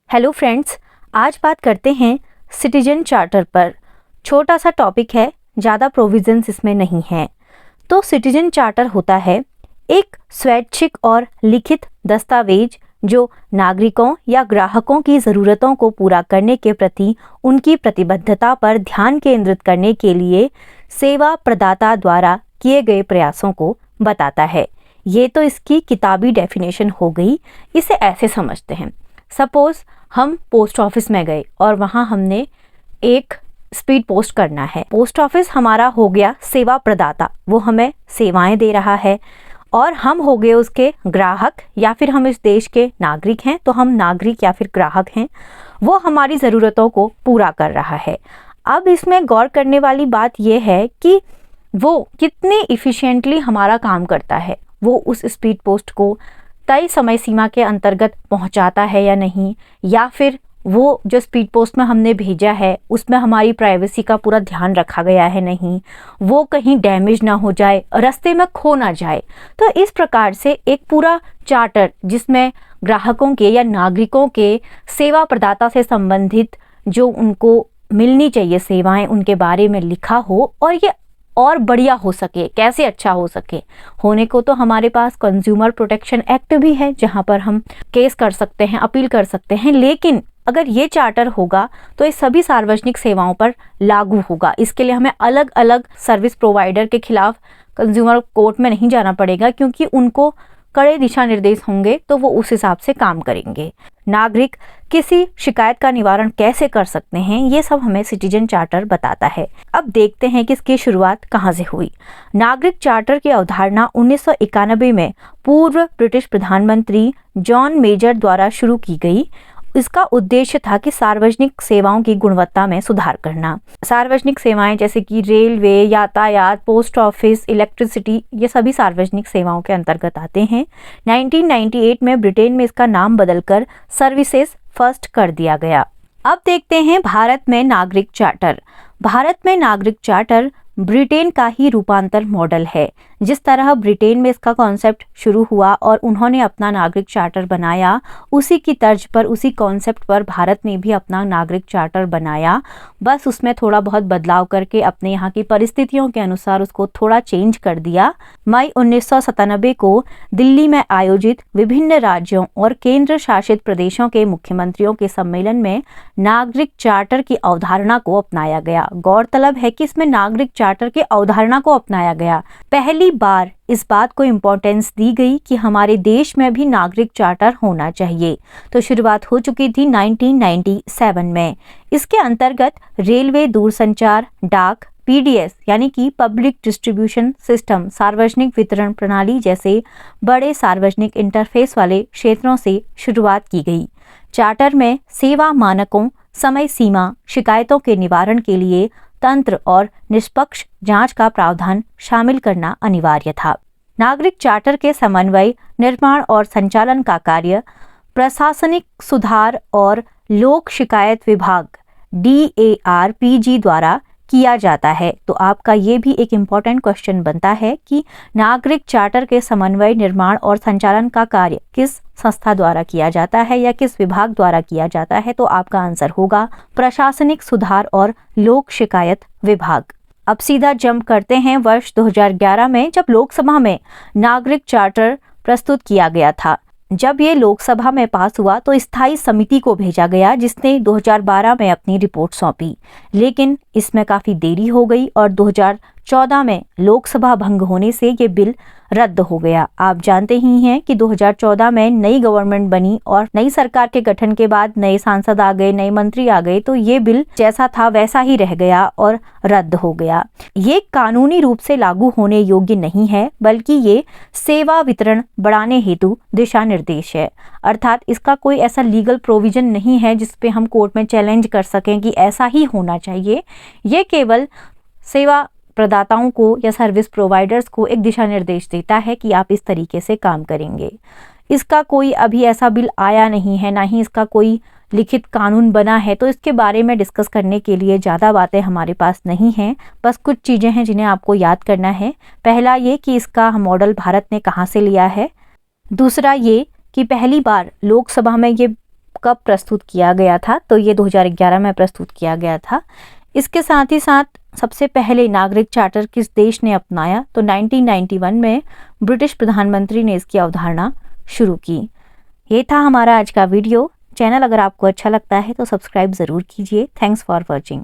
Hello friends, आज बात करते हैं सिटीजन चार्टर पर। छोटा सा टॉपिक है, ज़्यादा प्रोविजंस इसमें नहीं है। तो सिटीजन चार्टर होता है एक स्वैच्छिक और लिखित दस्तावेज जो नागरिकों या ग्राहकों की ज़रूरतों को पूरा करने के प्रति उनकी प्रतिबद्धता पर ध्यान केंद्रित करने के लिए सेवा प्रदाता द्वारा किए गए प्रयासों को बताता है। ये तो इसकी किताबी डेफिनेशन हो गई। इसे ऐसे समझते हैं, सपोज हम पोस्ट ऑफिस में गए और वहाँ हमने एक स्पीड पोस्ट करना है। पोस्ट ऑफिस हमारा हो गया सेवा प्रदाता, वो हमें सेवाएं दे रहा है, और हम हो गए उसके ग्राहक, या फिर हम इस देश के नागरिक हैं तो हम नागरिक या फिर ग्राहक हैं। वो हमारी ज़रूरतों को पूरा कर रहा है। अब इसमें गौर करने वाली बात यह है कि वो कितने इफ़िशिएंटली हमारा काम करता है। वो उस स्पीड पोस्ट को तय समय सीमा के अंतर्गत पहुंचाता है या नहीं, या फिर वो जो स्पीड पोस्ट में हमने भेजा है उसमें हमारी प्राइवेसी का पूरा ध्यान रखा गया है नहीं, वो कहीं डैमेज ना हो जाए, रास्ते में खो ना जाए। तो इस प्रकार से एक पूरा चार्टर जिसमें ग्राहकों के या नागरिकों के सेवा प्रदाता से संबंधित जो उनको मिलनी चाहिए सेवाएं, उनके बारे में लिखा हो, और ये और बढ़िया हो सके, कैसे अच्छा हो सके। होने को तो हमारे पास कंज्यूमर प्रोटेक्शन एक्ट भी है जहां पर हम केस कर सकते हैं, अपील कर सकते हैं, लेकिन अगर ये चार्टर होगा तो ये सभी सार्वजनिक सेवाओं पर लागू होगा। इसके लिए हमें अलग अलग सर्विस प्रोवाइडर के खिलाफ कंज्यूमर कोर्ट में नहीं जाना पड़ेगा, क्योंकि उनको कड़े दिशा निर्देश होंगे तो वो उस हिसाब से काम करेंगे। नागरिक किसी शिकायत का निवारण कैसे कर सकते हैं, ये सब हमें सिटीजन चार्टर बताता है। अब देखते हैं कि इसकी शुरुआत कहाँ से हुई। नागरिक चार्टर की अवधारणा 1991 में पूर्व ब्रिटिश प्रधानमंत्री जॉन मेजर द्वारा शुरू की गई। इसका उद्देश्य था कि सार्वजनिक सेवाओं की गुणवत्ता में सुधार करना। सार्वजनिक सेवाएं जैसे कि रेलवे, यातायात, पोस्ट ऑफिस, इलेक्ट्रिसिटी, ये सभी सार्वजनिक सेवाओं के अंतर्गत आते हैं। 1998 में ब्रिटेन में इसका नाम बदलकर सर्विसेज फर्स्ट कर दिया गया। अब देखते हैं भारत में नागरिक चार्टर। भारत में नागरिक चार्टर ब्रिटेन का ही रूपांतर मॉडल है। जिस तरह ब्रिटेन में इसका कॉन्सेप्ट शुरू हुआ और उन्होंने अपना नागरिक चार्टर बनाया, उसी की तर्ज पर, उसी कॉन्सेप्ट पर भारत ने भी अपना नागरिक चार्टर बनाया। बस उसमें थोड़ा बहुत बदलाव करके अपने यहाँ की परिस्थितियों के अनुसार उसको थोड़ा चेंज कर दिया। मई 1997 को दिल्ली में आयोजित विभिन्न राज्यों और केंद्र शासित प्रदेशों के मुख्यमंत्रियों के सम्मेलन में नागरिक चार्टर की अवधारणा को अपनाया गया। गौरतलब है कि इसमें नागरिक चार्टर की अवधारणा को अपनाया गया। पहली बार इस बात को इम्पोर्टेंस दी गई कि हमारे देश में भी नागरिक चार्टर होना चाहिए। तो शुरुआत हो चुकी थी 1997 में। इसके अंतर्गत रेलवे, दूरसंचार, डाक, पीडीएस यानी कि पब्लिक डिस्ट्रीब्यूशन सिस्टम, सार्वजनिक वितरण प्रणाली जैसे बड़े सार्वजनिक इंटरफेस वाले क्षेत्रों से शुरुआत की गई। चार्टर में सेवा मानकों, समय सीमा, शिकायतों के निवारण के लिए तंत्र और निष्पक्ष जांच का प्रावधान शामिल करना अनिवार्य था। नागरिक चार्टर के समन्वय, निर्माण और संचालन का कार्य प्रशासनिक सुधार और लोक शिकायत विभाग DARPG द्वारा किया जाता है। तो आपका ये भी एक इम्पॉर्टेंट क्वेश्चन बनता है कि नागरिक चार्टर के समन्वय, निर्माण और संचालन का कार्य किस संस्था द्वारा किया जाता है या किस विभाग द्वारा किया जाता है। तो आपका आंसर होगा प्रशासनिक सुधार और लोक शिकायत विभाग। अब सीधा जंप करते हैं वर्ष 2011 में, जब लोकसभा में नागरिक चार्टर प्रस्तुत किया गया था। जब ये लोकसभा में पास हुआ तो स्थायी समिति को भेजा गया, जिसने 2012 में अपनी रिपोर्ट सौंपी, लेकिन इसमें काफ़ी देरी हो गई और 2014 में लोकसभा भंग होने से ये बिल रद्द हो गया। आप जानते ही हैं कि 2014 में नई गवर्नमेंट बनी और नई सरकार के गठन के बाद नए सांसद आ गए, नए मंत्री आ गए, तो ये बिल जैसा था वैसा ही रह गया और रद्द हो गया। ये कानूनी रूप से लागू होने योग्य नहीं है, बल्कि ये सेवा वितरण बढ़ाने हेतु दिशा निर्देश है। अर्थात इसका कोई ऐसा लीगल प्रोविजन नहीं है जिस पे हम कोर्ट में चैलेंज कर सकें कि ऐसा ही होना चाहिए। ये केवल सेवा प्रदाताओं को या सर्विस प्रोवाइडर्स को एक दिशा निर्देश देता है कि आप इस तरीके से काम करेंगे। इसका कोई अभी ऐसा बिल आया नहीं है, ना ही इसका कोई लिखित कानून बना है, तो इसके बारे में डिस्कस करने के लिए ज़्यादा बातें हमारे पास नहीं हैं। बस कुछ चीज़ें हैं जिन्हें आपको याद करना है। पहला ये कि इसका मॉडल भारत ने कहाँ से लिया है। दूसरा ये कि पहली बार लोकसभा में ये कब प्रस्तुत किया गया था, तो ये 2011 में प्रस्तुत किया गया था। इसके साथ ही साथ सबसे पहले नागरिक चार्टर किस देश ने अपनाया, तो 1991 में ब्रिटिश प्रधानमंत्री ने इसकी अवधारणा शुरू की। ये था हमारा आज का वीडियो। चैनल अगर आपको अच्छा लगता है तो सब्सक्राइब ज़रूर कीजिए। Thanks for watching.